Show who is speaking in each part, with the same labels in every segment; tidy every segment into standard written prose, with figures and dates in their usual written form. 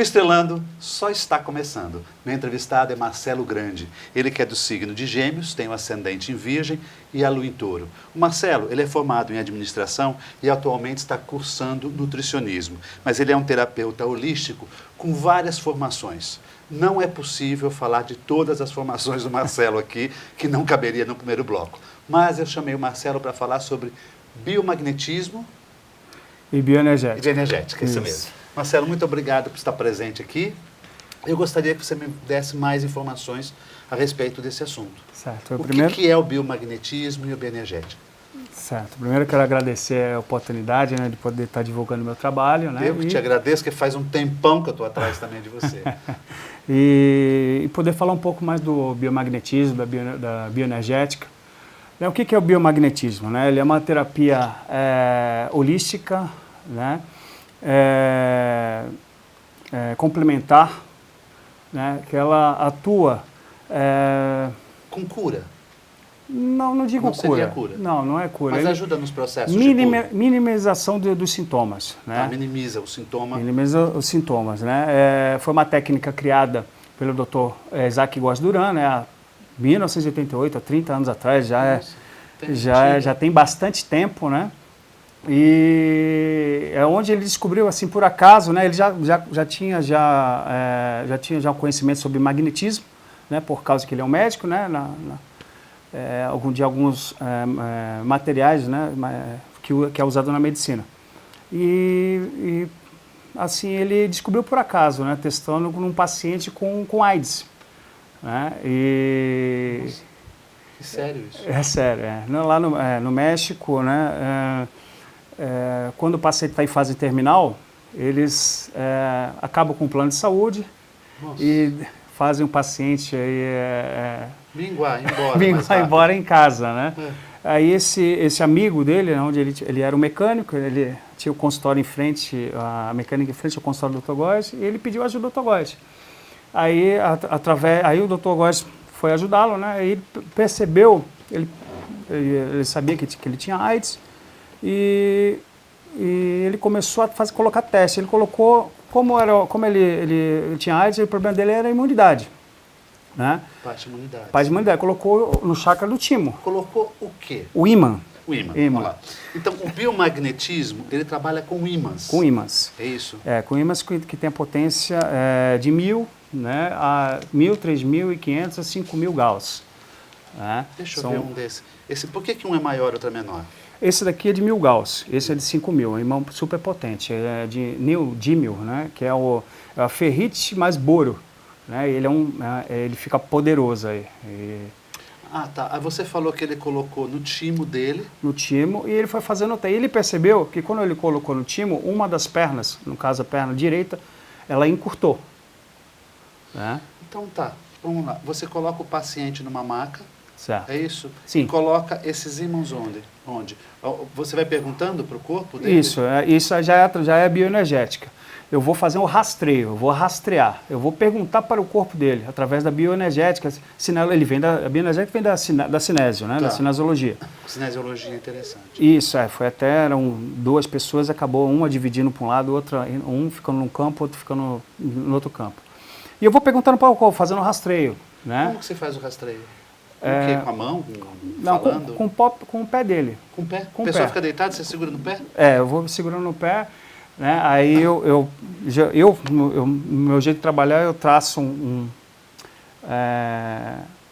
Speaker 1: Estrelando só está começando. Meu entrevistado é Marcelo Grande. Ele que é do signo de Gêmeos, tem o ascendente em Virgem e a lua em Touro. O Marcelo, ele é formado em administração e atualmente está cursando nutricionismo. Mas ele é um terapeuta holístico com várias formações. Não é possível falar de todas as formações do Marcelo aqui, que não caberia no primeiro bloco. Mas eu chamei o Marcelo para falar sobre biomagnetismo
Speaker 2: e bioenergética.
Speaker 1: E bioenergética, isso mesmo. Marcelo, muito obrigado por estar presente aqui. Eu gostaria que você me desse mais informações a respeito desse assunto.
Speaker 2: Certo.
Speaker 1: O que é o biomagnetismo e a bioenergética?
Speaker 2: Certo. Primeiro eu quero agradecer a oportunidade, né, de poder estar divulgando o meu trabalho. Né,
Speaker 1: eu que te agradeço, que faz um tempão que eu estou atrás também de você.
Speaker 2: e poder falar um pouco mais do biomagnetismo, da bioenergética. O que é o biomagnetismo? Né? Ele é uma terapia holística, né? Complementar, né? Que ela atua...
Speaker 1: com cura?
Speaker 2: Não digo
Speaker 1: não
Speaker 2: cura.
Speaker 1: Seria cura.
Speaker 2: Não é cura.
Speaker 1: Mas
Speaker 2: ele
Speaker 1: ajuda nos processos de cura.
Speaker 2: Minimização dos sintomas. Né?
Speaker 1: Minimiza o sintoma.
Speaker 2: Minimiza os sintomas. Né? Foi uma técnica criada pelo Dr. Isaac Góes Duran, né? Há 1988, há 30 anos atrás, já tem bastante tempo, né? E é onde ele descobriu, assim, por acaso, né? Ele já tinha um conhecimento sobre magnetismo, né? Por causa que ele é um médico, né? Alguns materiais, né? Que é usado na medicina. E assim, ele descobriu por acaso, né? Testando num paciente com AIDS. Né?
Speaker 1: Nossa, que sério isso?
Speaker 2: É sério. Lá no México, né? Quando o paciente está em fase terminal, eles acabam com o plano de saúde. Nossa. E fazem o paciente aí,
Speaker 1: minguar
Speaker 2: embora em casa, né? Aí esse amigo dele, onde ele era um mecânico, ele tinha o consultório em frente, a mecânica em frente ao consultório do Dr. Góes, e ele pediu ajuda do Dr. Góes. Aí o Dr. Góes foi ajudá-lo, né? Aí ele percebeu, ele sabia que ele tinha AIDS, e ele começou a colocar teste. Ele colocou, como ele tinha AIDS, o problema dele era a imunidade. Né?
Speaker 1: Parte de
Speaker 2: imunidade. Colocou no chakra do timo.
Speaker 1: Colocou o quê?
Speaker 2: O ímã.
Speaker 1: Vamos lá. Então, o biomagnetismo, ele trabalha com ímãs.
Speaker 2: Com ímãs.
Speaker 1: É isso?
Speaker 2: Com ímãs que tem a potência de 1000, né, a 1000, 3500 a 5000 Gauss. Né?
Speaker 1: Deixa eu ver um desse. Por que um é maior e outro é menor?
Speaker 2: Esse daqui é de 1000 Gauss, esse é de 5000, é um ímã super potente, é de neodímio, né, que é a ferrite mais boro. Né, ele fica poderoso aí.
Speaker 1: Ah, tá. Aí você falou que ele colocou no timo dele.
Speaker 2: No timo, e ele foi fazendo até. Ele percebeu que quando ele colocou no timo, uma das pernas, no caso a perna direita, ela encurtou. Né?
Speaker 1: Então tá, vamos lá. Você coloca o paciente numa maca.
Speaker 2: Certo.
Speaker 1: É isso?
Speaker 2: Sim.
Speaker 1: E coloca esses ímãs onde? Você vai perguntando para o corpo dele?
Speaker 2: Isso já é bioenergética. Eu vou fazer um rastreio, eu vou rastrear, eu vou perguntar para o corpo dele, através da bioenergética. A bioenergética vem da cinésio, né? Tá. Da cinesiologia.
Speaker 1: Cinesiologia é interessante.
Speaker 2: Isso, eram 2 pessoas, acabou uma dividindo para um lado, outra, um ficando num campo, outro ficando no outro campo. E eu vou perguntando para o corpo, fazendo um rastreio. Né?
Speaker 1: Como que você faz o rastreio? Com o quê? Com a mão?
Speaker 2: Não, com o pé dele.
Speaker 1: Com o pé? A pessoa fica deitada, você segura no pé?
Speaker 2: Eu vou segurando no pé. Né? Aí no meu jeito de trabalhar, eu traço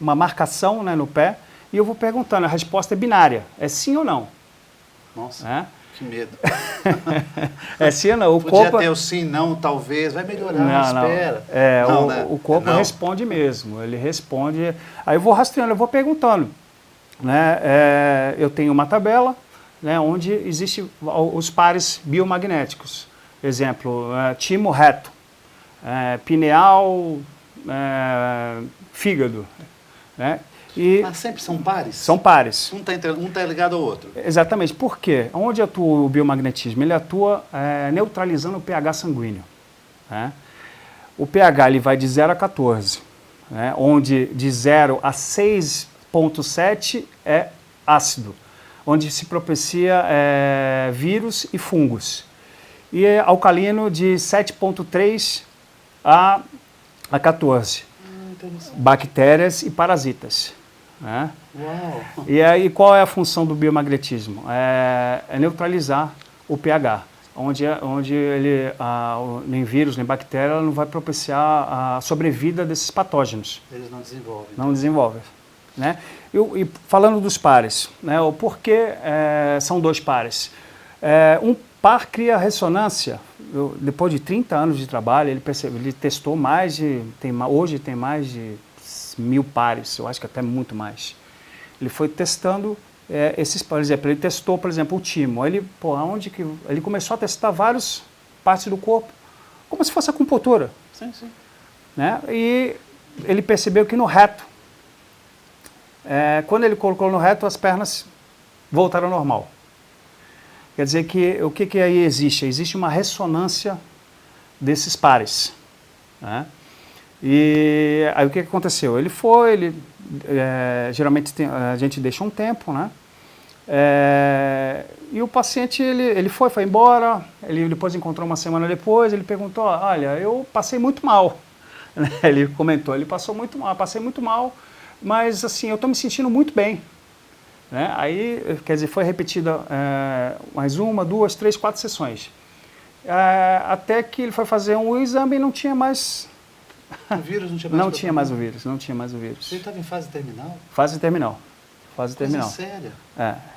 Speaker 2: uma marcação, né, no pé, e eu vou perguntando, a resposta é binária, é sim ou não.
Speaker 1: Nossa,
Speaker 2: né?
Speaker 1: Que medo.
Speaker 2: É sim ou não.
Speaker 1: Podia ter o sim, não, talvez, vai melhorar, espera.
Speaker 2: O corpo responde mesmo, ele responde, aí eu vou rastreando, eu vou perguntando. Né? Eu tenho uma tabela, né, onde existem os pares biomagnéticos. Exemplo, timo reto, pineal, fígado. Né?
Speaker 1: Mas sempre são pares?
Speaker 2: São pares.
Speaker 1: Um tá ligado ao outro.
Speaker 2: Exatamente. Por quê? Onde atua o biomagnetismo? Ele atua neutralizando o pH sanguíneo. Né? O pH ele vai de 0 a 14, né? Onde de 0 a 6,7 é ácido, onde se propicia vírus e fungos. E alcalino de 7,3 a 14. Bactérias e parasitas. Né?
Speaker 1: Uau.
Speaker 2: E aí qual é a função do biomagnetismo? É neutralizar o pH, onde ele, nem vírus, nem bactéria, não vai propiciar a sobrevida desses patógenos.
Speaker 1: Eles não desenvolvem.
Speaker 2: Não desenvolvem. Né? E falando dos pares, né, o porquê são dois pares. Um par cria ressonância. Depois de 30 anos de trabalho, ele testou hoje tem mais de 1000 pares, eu acho que até muito mais. Ele foi testando por exemplo, ele testou, por exemplo, o timo. Ele começou a testar várias partes do corpo, como se fosse acupuntura.
Speaker 1: Sim, sim.
Speaker 2: Né? E ele percebeu que no reto, quando ele colocou no reto, as pernas voltaram ao normal. Quer dizer que o que aí existe? Existe uma ressonância desses pares. Né? E aí o que aconteceu? Geralmente a gente deixa um tempo, né? E o paciente ele foi embora, ele depois encontrou uma semana depois, ele perguntou, olha, eu passei muito mal. Ele comentou, ele passou muito mal, passei muito mal, mas assim, eu estou me sentindo muito bem. Né? Aí, quer dizer, foi repetida mais 1, 2, 3, 4 sessões. Até que ele foi fazer um exame e não tinha mais...
Speaker 1: O vírus não tinha mais?
Speaker 2: Não tinha mais o vírus, não tinha mais o vírus.
Speaker 1: Ele estava em fase terminal?
Speaker 2: Fase terminal. Fase terminal.
Speaker 1: Coisa séria?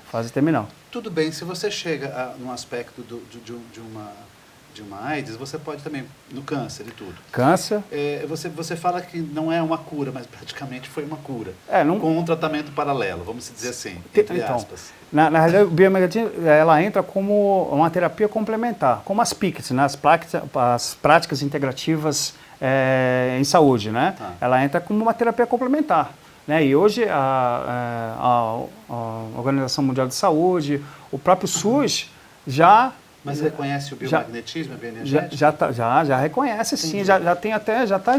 Speaker 2: Fase terminal.
Speaker 1: Tudo bem, se você chega num aspecto de uma AIDS, você pode também, no câncer e tudo.
Speaker 2: Câncer.
Speaker 1: Você fala que não é uma cura, mas praticamente foi uma cura.
Speaker 2: Não...
Speaker 1: Com um tratamento paralelo, vamos dizer assim, entre aspas.
Speaker 2: Na realidade, o biomagnetismo, ela entra como uma terapia complementar, como as PICs, né? As práticas integrativas em saúde, né? Ela entra como uma terapia complementar. Né? E hoje a Organização Mundial de Saúde, o próprio SUS já...
Speaker 1: Mas reconhece o biomagnetismo, a bioenergética?
Speaker 2: Já reconhece, sim, já está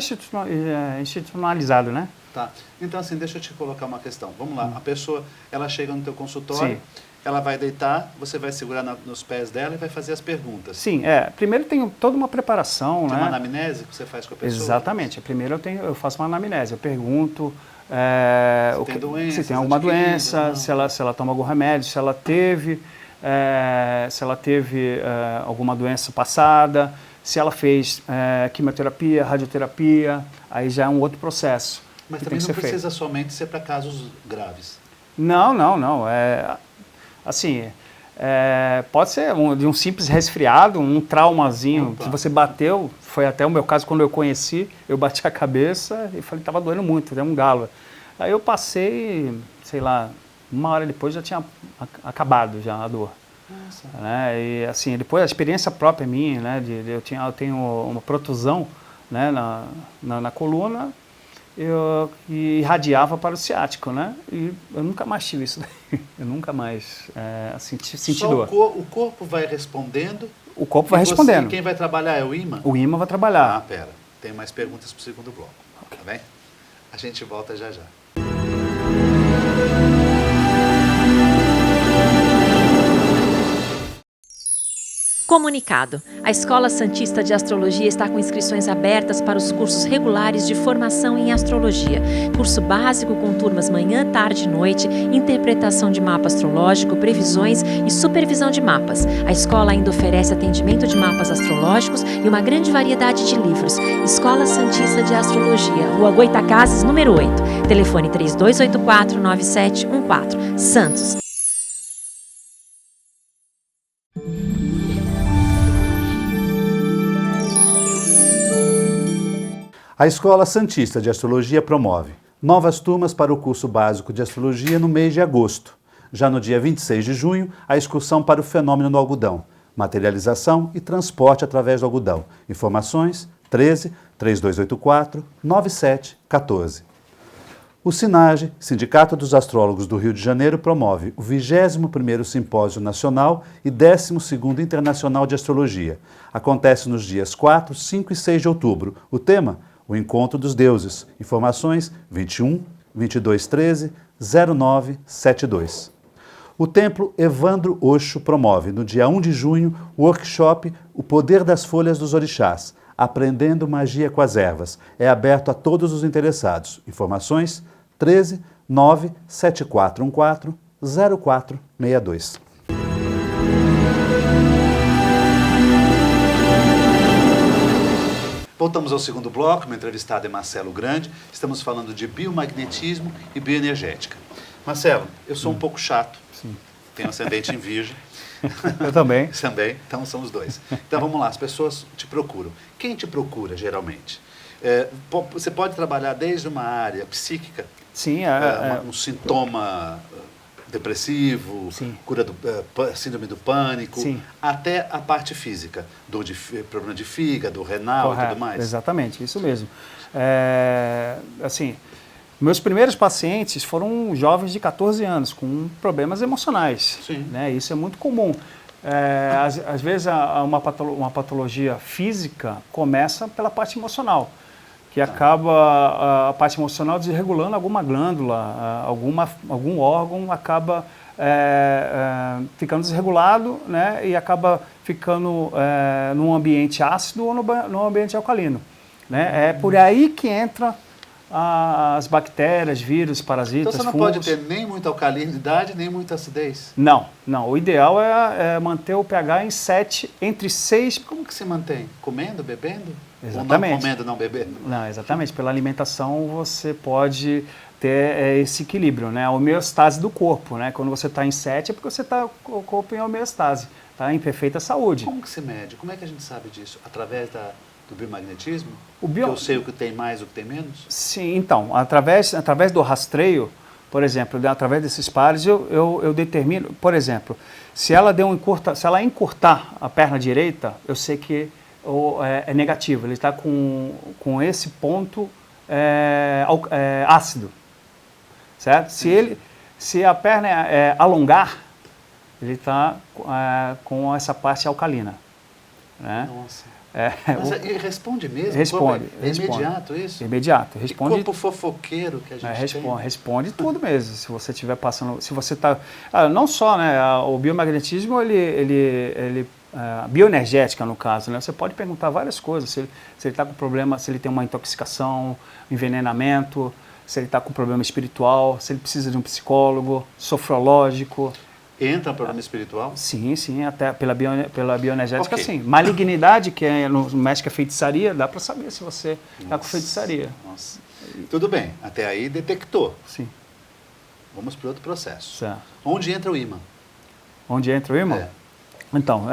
Speaker 2: institucionalizado, né?
Speaker 1: Tá. Então, assim, deixa eu te colocar uma questão. Vamos lá, a pessoa, ela chega no teu consultório, sim. Ela vai deitar, você vai segurar nos pés dela e vai fazer as perguntas.
Speaker 2: Sim, primeiro tem toda uma preparação,
Speaker 1: tem
Speaker 2: né?
Speaker 1: uma anamnese que você faz com a pessoa?
Speaker 2: Exatamente. Primeiro eu faço uma anamnese, eu pergunto
Speaker 1: se
Speaker 2: tem alguma doença, se ela toma algum remédio, se ela teve alguma doença passada, se ela fez quimioterapia, radioterapia, aí já é um outro processo.
Speaker 1: Mas também não precisa somente ser para casos graves.
Speaker 2: Não. Assim, pode ser de um simples resfriado, um traumazinho, que você bateu, foi até o meu caso quando eu conheci, eu bati a cabeça e falei, estava doendo muito, era um galo. Aí eu passei, sei lá, 1 hora depois já tinha acabado já a dor. Nossa. Né? E assim, depois a experiência própria minha, né, eu tenho uma protusão, né, na coluna, e irradiava para o ciático, né? E eu nunca mais tive isso daí. Eu nunca mais senti dor.
Speaker 1: O corpo vai respondendo?
Speaker 2: O corpo vai respondendo.
Speaker 1: Quem vai trabalhar é o ímã?
Speaker 2: O ímã vai trabalhar.
Speaker 1: Pera. Tem mais perguntas para o segundo bloco. Okay. Tá bem? A gente volta já já.
Speaker 3: Comunicado. A Escola Santista de Astrologia está com inscrições abertas para os cursos regulares de formação em astrologia. Curso básico com turmas manhã, tarde e noite, interpretação de mapa astrológico, previsões e supervisão de mapas. A escola ainda oferece atendimento de mapas astrológicos e uma grande variedade de livros. Escola Santista de Astrologia, Rua Goitacazes, número 8. Telefone 3284-9714. Santos.
Speaker 1: A Escola Santista de Astrologia promove novas turmas para o curso básico de Astrologia no mês de agosto. Já no dia 26 de junho, a excursão para o fenômeno do algodão, materialização e transporte através do algodão. Informações 13 3284 9714. O SINAGE, Sindicato dos Astrólogos do Rio de Janeiro, promove o 21º Simpósio Nacional e 12º Internacional de Astrologia. Acontece nos dias 4, 5 e 6 de outubro. O tema? O Encontro dos Deuses. Informações 21 2213 0972. O Templo Evandro Osho promove, no dia 1 de junho, o workshop O Poder das Folhas dos Orixás. Aprendendo Magia com as Ervas. É aberto a todos os interessados. Informações 13 97414 0462. Voltamos ao segundo bloco, meu entrevistado é Marcelo Grande. Estamos falando de biomagnetismo e bioenergética. Marcelo, eu sou um pouco chato.
Speaker 2: Sim.
Speaker 1: Tenho ascendente em virgem.
Speaker 2: Eu também.
Speaker 1: Também, então somos dois. Então vamos lá, as pessoas te procuram. Quem te procura, geralmente? Você pode trabalhar desde uma área psíquica,
Speaker 2: Sim,
Speaker 1: um sintoma depressivo,
Speaker 2: Sim.
Speaker 1: cura do síndrome do pânico,
Speaker 2: Sim.
Speaker 1: até a parte física, problema de fígado, renal e tudo mais.
Speaker 2: Exatamente, isso mesmo. Assim, meus primeiros pacientes foram jovens de 14 anos com problemas emocionais.
Speaker 1: Sim.
Speaker 2: Né? Isso é muito comum. Às vezes uma patologia física começa pela parte emocional, que acaba a parte emocional desregulando alguma glândula, algum órgão acaba ficando desregulado, né, e acaba ficando num ambiente ácido ou num ambiente alcalino. Né? É por aí que entra as bactérias, vírus, parasitas,
Speaker 1: então você não
Speaker 2: fungos.
Speaker 1: pode ter nem muita alcalinidade, nem muita acidez?
Speaker 2: Não. O ideal é manter o pH em 7, entre 6...
Speaker 1: Como que se mantém? Comendo, bebendo?
Speaker 2: Exatamente.
Speaker 1: Ou não comendo, não bebendo?
Speaker 2: Não, exatamente. Pela alimentação você pode ter esse equilíbrio, né? A homeostase do corpo, né? Quando você está em 7 é porque você está com o corpo em homeostase, está em perfeita saúde.
Speaker 1: Como que se mede? Como é que a gente sabe disso? Através do biomagnetismo?
Speaker 2: Que
Speaker 1: eu sei o que tem mais, o que tem menos?
Speaker 2: Sim, então, através do rastreio, por exemplo, através desses pares, eu determino, por exemplo, se ela encurtar a perna direita, eu sei que é negativo, ele está com esse ponto ácido, certo? Se a perna alongar, ele está com essa parte alcalina. Né?
Speaker 1: Nossa. Mas ele responde mesmo?
Speaker 2: Responde.
Speaker 1: Imediato isso?
Speaker 2: Imediato. Responde.
Speaker 1: E corpo fofoqueiro que a gente tem?
Speaker 2: Responde tudo mesmo. Se você estiver passando, se você está, não só, né, o biomagnetismo, a bioenergética no caso, né, você pode perguntar várias coisas. Se ele está com problema, se ele tem uma intoxicação, envenenamento, se ele está com problema espiritual, se ele precisa de um psicólogo, sofrológico.
Speaker 1: Entra no problema espiritual?
Speaker 2: Sim, até pela bioenergética,
Speaker 1: Okay.
Speaker 2: sim. Malignidade, que no médico é feitiçaria, dá para saber se você está com feitiçaria.
Speaker 1: Nossa. Tudo bem, até aí detectou.
Speaker 2: Sim.
Speaker 1: Vamos para outro processo.
Speaker 2: Certo.
Speaker 1: Onde entra o ímã?
Speaker 2: Onde entra o ímã? Então,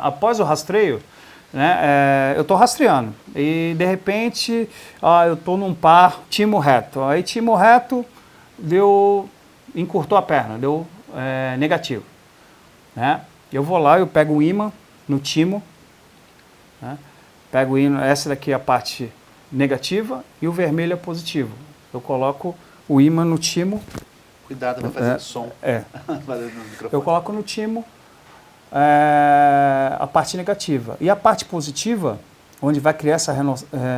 Speaker 2: após o rastreio, né, eu estou rastreando e de repente eu estou num par timo reto. Aí timo reto encurtou a perna, deu negativo. Né? Eu vou lá, eu pego o ímã no timo, né? Pego o ímã, essa daqui é a parte negativa e o vermelho é positivo. Eu coloco o ímã no timo.
Speaker 1: Cuidado para fazer som.
Speaker 2: Eu coloco no timo a parte negativa. E a parte positiva, onde vai criar essa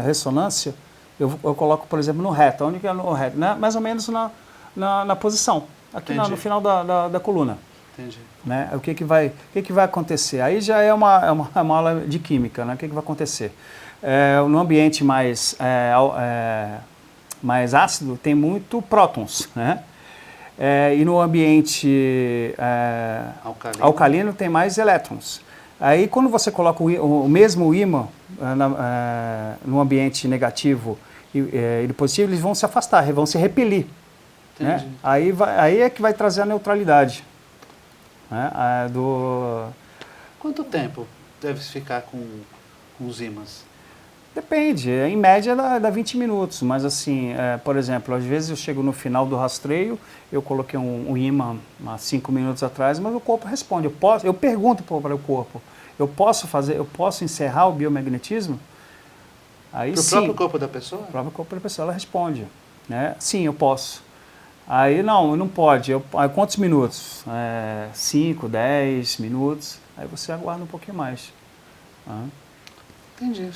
Speaker 2: ressonância, eu coloco, por exemplo, no reto. Onde que é no reto? Né? Mais ou menos na posição. Aqui no final da coluna.
Speaker 1: Entendi.
Speaker 2: Né? O que vai acontecer? Aí já é uma aula de química. Né? O que vai acontecer? No ambiente mais ácido tem muito prótons. Né? E no ambiente alcalino tem mais elétrons. Aí quando você coloca o mesmo ímã no ambiente negativo e positivo, eles vão se afastar, vão se repelir. Né? Aí é que vai trazer a neutralidade. Né?
Speaker 1: Quanto tempo deve ficar com os ímãs?
Speaker 2: Depende, em média dá 20 minutos, mas assim, por exemplo, às vezes eu chego no final do rastreio, eu coloquei um ímã há 5 minutos atrás, mas o corpo responde. Eu pergunto para o corpo, eu posso encerrar o biomagnetismo? Aí
Speaker 1: Para o próprio corpo da pessoa?
Speaker 2: Para o próprio corpo da pessoa, ela responde. Né? Sim, eu posso. Aí não pode. Aí quantos minutos? 5, 10 minutos. Aí você aguarda um pouquinho mais.
Speaker 1: Entendi.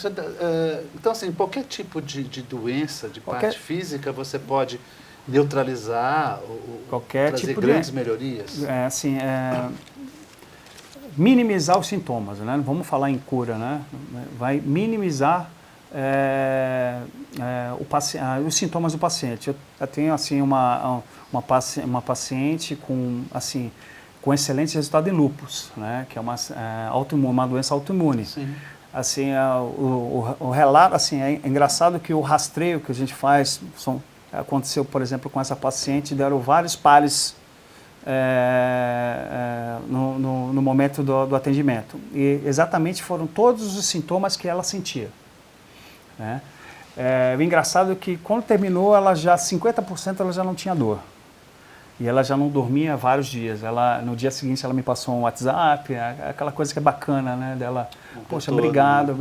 Speaker 1: Então, assim, qualquer tipo de doença, de parte física, você pode neutralizar ou trazer grandes melhorias?
Speaker 2: minimizar os sintomas, né? Não vamos falar em cura, né? Vai minimizar os sintomas do paciente. Eu tenho assim uma paciente com excelente resultado em lúpus, né? Que é uma doença autoimune.
Speaker 1: Sim.
Speaker 2: Assim, o relato, assim, é engraçado que o rastreio que a gente faz aconteceu, por exemplo, com essa paciente, deram vários pares no momento do atendimento. E exatamente foram todos os sintomas que ela sentia, né? O engraçado é que quando terminou, 50% ela já não tinha dor. E ela já não dormia vários dias. No dia seguinte ela me passou um WhatsApp, aquela coisa que é bacana, né? Dela, poxa, obrigado,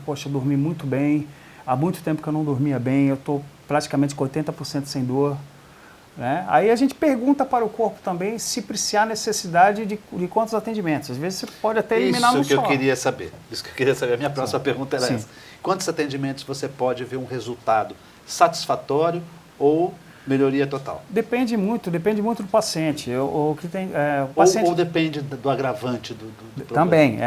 Speaker 2: poxa, eu dormi muito bem. Há muito tempo que eu não dormia bem, eu estou praticamente com 80% sem dor. Né? Aí a gente pergunta para o corpo também se há necessidade de quantos atendimentos. Às vezes você pode até eliminar um só.
Speaker 1: Isso que eu queria saber. A minha próxima pergunta era
Speaker 2: Sim.
Speaker 1: essa. Quantos atendimentos você pode ver um resultado satisfatório ou melhoria total?
Speaker 2: Depende muito do paciente. O
Speaker 1: paciente... Ou depende do agravante do problema?
Speaker 2: Também.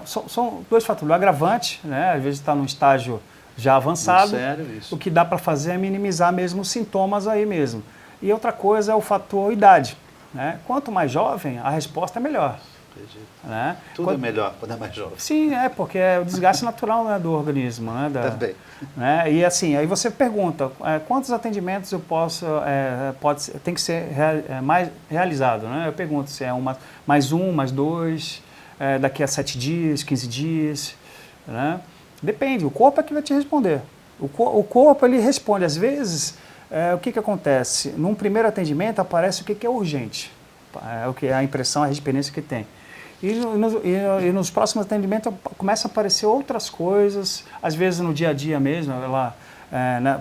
Speaker 2: São dois fatores. O agravante, né, às vezes está num estágio já avançado.
Speaker 1: Sério, isso.
Speaker 2: O que dá para fazer é minimizar mesmo os sintomas aí mesmo. E outra coisa é o fator idade, né? Quanto mais jovem, a resposta é melhor.
Speaker 1: Acredito.
Speaker 2: Né?
Speaker 1: Tudo é melhor quando é mais jovem.
Speaker 2: Sim, porque é o desgaste natural, né, do organismo. Né,
Speaker 1: Também.
Speaker 2: Né? E assim, aí você pergunta, quantos atendimentos eu tem que ser mais realizado? Né? Eu pergunto se é mais um, mais dois, daqui a 7 dias, 15 dias. Né? Depende, o corpo é que vai te responder. O corpo, ele responde. Às vezes, o que acontece? Num primeiro atendimento aparece o que é urgente. O que é a impressão, a experiência que tem. E nos próximos atendimentos começa a aparecer outras coisas, às vezes no dia a dia mesmo. Ela,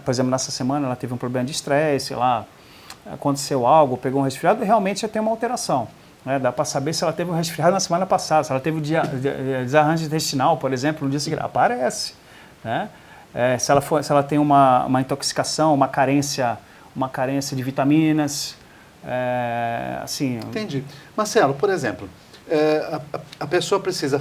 Speaker 2: por exemplo, nessa semana ela teve um problema de estresse, aconteceu algo, pegou um resfriado, e realmente já tem uma alteração. Né? Dá para saber se ela teve um resfriado na semana passada, se ela teve desarranjo intestinal, por exemplo, no dia seguinte. Aparece. Né? Se ela tem uma intoxicação, uma carência de vitaminas. Assim,
Speaker 1: entendi. Marcelo, por exemplo, a pessoa precisa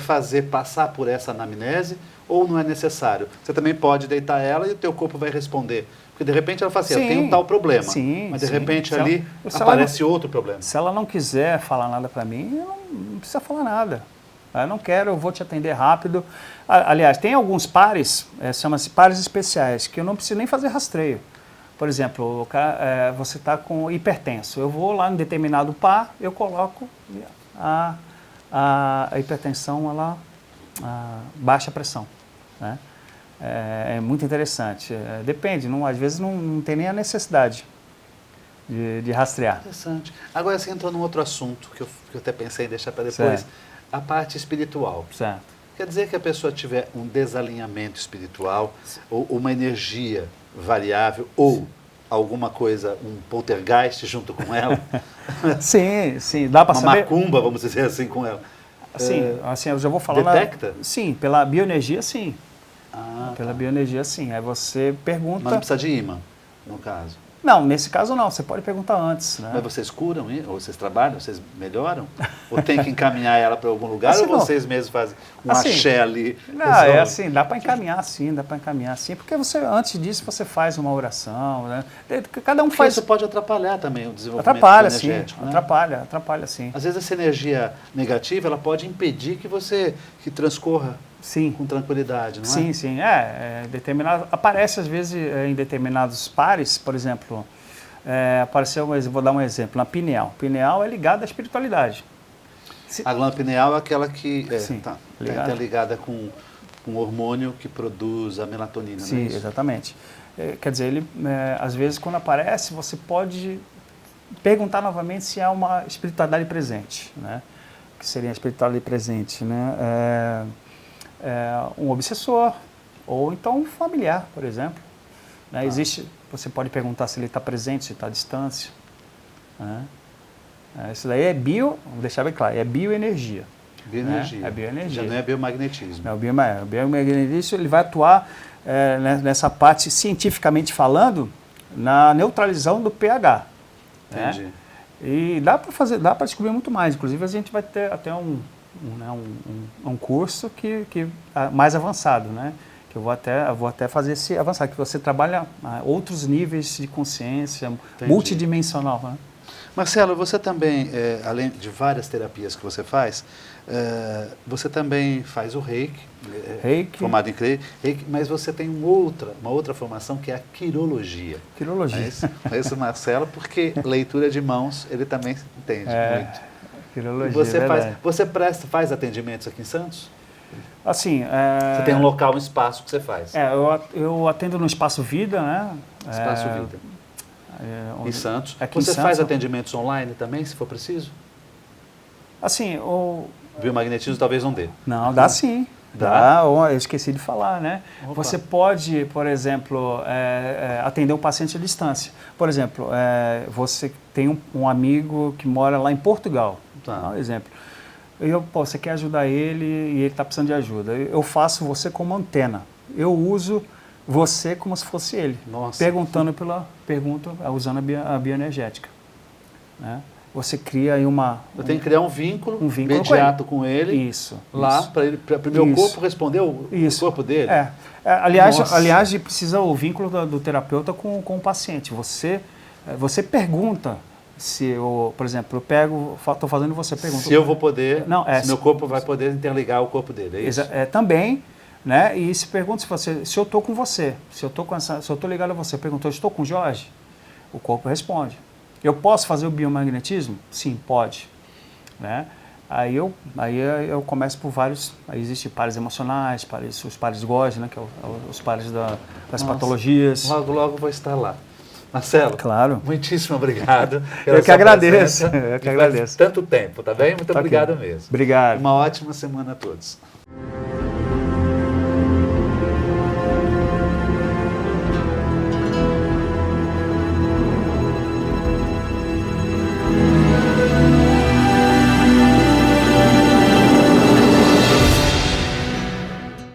Speaker 1: passar por essa anamnese ou não é necessário? Você também pode deitar ela e o teu corpo vai responder. Porque de repente ela fala assim, eu tenho um tal problema, mas de repente ali aparece outro problema.
Speaker 2: Se ela não quiser falar nada para mim, não precisa falar nada. Eu não quero, eu vou te atender rápido. Aliás, tem alguns pares, chama-se pares especiais, que eu não preciso nem fazer rastreio. Por exemplo, você está com hipertenso. Eu vou lá em determinado par, eu coloco a hipertensão, baixa pressão. Né? É muito interessante. Depende, às vezes não tem nem a necessidade de rastrear.
Speaker 1: Interessante. Agora você entrou num outro assunto que eu até pensei em deixar para depois. Certo. A parte espiritual.
Speaker 2: Certo.
Speaker 1: Quer dizer que a pessoa tiver um desalinhamento espiritual, ou uma energia variável, ou alguma coisa, um poltergeist junto com ela?
Speaker 2: Sim, dá para saber.
Speaker 1: Uma macumba, vamos dizer assim, com ela.
Speaker 2: Assim, eu já vou falar.
Speaker 1: Detecta?
Speaker 2: Sim, pela bioenergia, sim. Pela bioenergia, sim. Aí você pergunta.
Speaker 1: Mas não precisa de imã, no caso.
Speaker 2: Não, nesse caso não, você pode perguntar antes. Né?
Speaker 1: Mas vocês curam, ou vocês trabalham, vocês melhoram? Ou tem que encaminhar ela para algum lugar,
Speaker 2: assim,
Speaker 1: ou vocês mesmos fazem um axé ali?
Speaker 2: Não, dá para encaminhar sim, porque antes disso você faz uma oração, né? Cada um faz...
Speaker 1: Isso pode atrapalhar também o desenvolvimento energético, né?
Speaker 2: Atrapalha sim.
Speaker 1: Às vezes essa energia negativa, ela pode impedir que transcorra com tranquilidade, não é?
Speaker 2: Sim. Aparece às vezes em determinados pares, por exemplo, vou dar um exemplo, na pineal. Pineal é ligada à espiritualidade.
Speaker 1: A glândula pineal é aquela que está ligada com um hormônio que produz a melatonina,
Speaker 2: sim,
Speaker 1: não é isso?
Speaker 2: Exatamente. Quer dizer, às vezes quando aparece, você pode perguntar novamente se há uma espiritualidade presente, né? Que seria a espiritualidade presente, né? Um obsessor, ou então um familiar, por exemplo. Né? Você pode perguntar se ele está presente, se está à distância. Né? Isso daí vou deixar bem claro, é bioenergia.
Speaker 1: Bioenergia.
Speaker 2: Né? É bioenergia.
Speaker 1: Já não é biomagnetismo.
Speaker 2: Não, o biomagnetismo ele vai atuar nessa parte, cientificamente falando, na neutralização do pH.
Speaker 1: Entendi.
Speaker 2: Né? E dá para descobrir muito mais. Inclusive, a gente vai ter até um um curso mais avançado, né? Que eu vou até fazer esse avançado, que você trabalha outros níveis de consciência, multidimensional, né?
Speaker 1: Marcelo, você também, além de várias terapias que você faz, você também faz o Reiki, formado em Reiki, mas você tem uma outra formação que é a quirologia.
Speaker 2: Quirologia.
Speaker 1: Conheço o Marcelo porque leitura de mãos ele também entende muito.
Speaker 2: Quirologia,
Speaker 1: você faz atendimentos aqui em Santos?
Speaker 2: Assim,
Speaker 1: você tem um local, um espaço que você faz?
Speaker 2: Eu atendo no Espaço Vida, né?
Speaker 1: Espaço Vida. Em Santos.
Speaker 2: Aqui
Speaker 1: Você
Speaker 2: em
Speaker 1: faz
Speaker 2: Santos,
Speaker 1: atendimentos online também, se for preciso?
Speaker 2: Assim,
Speaker 1: Biomagnetismo talvez não dê.
Speaker 2: Não, dá sim. Dá. Eu esqueci de falar, né?
Speaker 1: Opa.
Speaker 2: Você pode, por exemplo, atender um paciente à distância. Por exemplo, você tem um amigo que mora lá em Portugal.
Speaker 1: Tá.
Speaker 2: Dá um exemplo. Você quer ajudar ele e ele está precisando de ajuda. Eu faço você como antena. Eu uso você como se fosse ele.
Speaker 1: Nossa.
Speaker 2: Perguntando usando a bioenergética. Né? Você cria aí
Speaker 1: Eu tenho que criar um vínculo imediato com ele.
Speaker 2: Isso.
Speaker 1: Lá, para o meu corpo responder o corpo dele.
Speaker 2: Aliás, precisa o vínculo do terapeuta com o paciente. Você pergunta se por exemplo, estou fazendo você pergunta.
Speaker 1: Se eu vou poder, se meu corpo vai poder interligar o corpo dele, é isso?
Speaker 2: Também, né? E se pergunta se eu estou com você, se eu estou ligado a você, perguntou, estou com o Jorge? O corpo responde. Eu posso fazer o biomagnetismo? Sim, pode. Né? Aí eu começo por vários, aí existem pares emocionais, os pares Gauge, né? Que é os pares das patologias.
Speaker 1: Logo, logo vou estar lá. Marcelo,
Speaker 2: claro.
Speaker 1: Muitíssimo obrigado.
Speaker 2: Eu que agradeço. Eu que agradeço.
Speaker 1: Tanto tempo, tá bem? Muito obrigado mesmo.
Speaker 2: Obrigado.
Speaker 1: Uma ótima semana a todos.